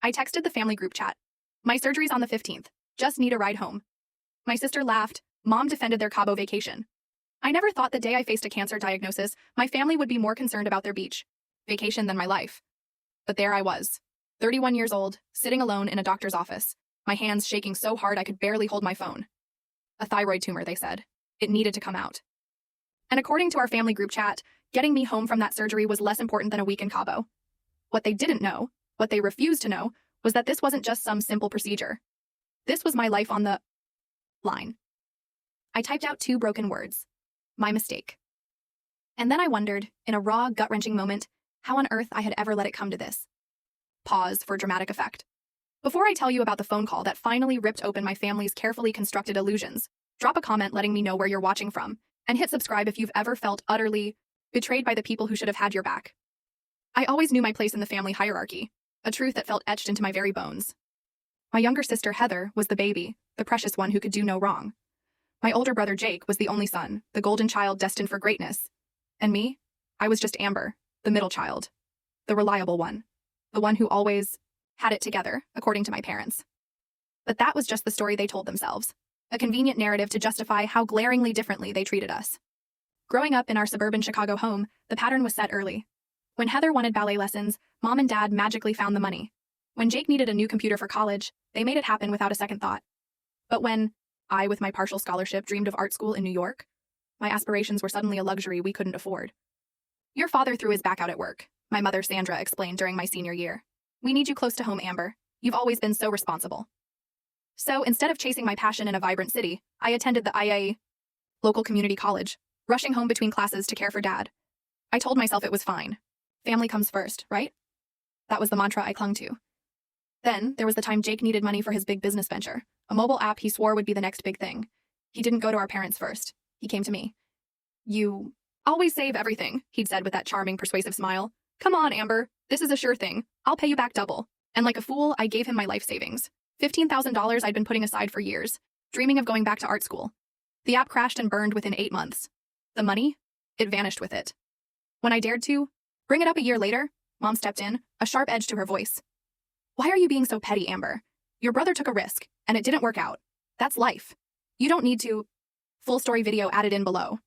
I texted the family group chat. My surgery's on the 15th. Just need a ride home. My sister laughed. Mom defended their Cabo vacation. I never thought the day I faced a cancer diagnosis, my family would be more concerned about their beach vacation than my life. But there I was, 31 years old, sitting alone in a doctor's office, my hands shaking so hard I could barely hold my phone. A thyroid tumor, they said. It needed to come out. And according to our family group chat, getting me home from that surgery was less important than a week in Cabo. What they didn't know, what they refused to know, was that this wasn't just some simple procedure. This was my life on the line. I typed out 2 broken words. My mistake. And then I wondered, in a raw, gut-wrenching moment, how on earth I had ever let it come to this. Pause for dramatic effect. Before I tell you about the phone call that finally ripped open my family's carefully constructed illusions, drop a comment letting me know where you're watching from, and hit subscribe if you've ever felt utterly betrayed by the people who should have had your back. I always knew my place in the family hierarchy, a truth that felt etched into my very bones. My younger sister, Heather, was the baby, the precious one who could do no wrong. My older brother, Jake, was the only son, the golden child destined for greatness. And me? I was just Amber, the middle child, the reliable one, the one who always had it together, according to my parents. But that was just the story they told themselves, a convenient narrative to justify how glaringly differently they treated us. Growing up in our suburban Chicago home, the pattern was set early. When Heather wanted ballet lessons, Mom and Dad magically found the money. When Jake needed a new computer for college, they made it happen without a second thought. But when I, with my partial scholarship, dreamed of art school in New York, my aspirations were suddenly a luxury we couldn't afford. Your father threw his back out at work, my mother Sandra explained during my senior year. We need you close to home, Amber. You've always been so responsible. So instead of chasing my passion in a vibrant city, I attended the IA local community college, rushing home between classes to care for Dad. I told myself it was fine. Family comes first, right? That was the mantra I clung to. Then, there was the time Jake needed money for his big business venture, a mobile app he swore would be the next big thing. He didn't go to our parents first. He came to me. You always save everything, he'd said with that charming, persuasive smile. Come on, Amber. This is a sure thing. I'll pay you back double. And like a fool, I gave him my life savings. $15,000 I'd been putting aside for years, dreaming of going back to art school. The app crashed and burned within 8 months. The money? It vanished with it. When I dared to bring it up a year later, Mom stepped in, a sharp edge to her voice. Why are you being so petty, Amber? Your brother took a risk, and it didn't work out. That's life. You don't need to. Full story video added in below.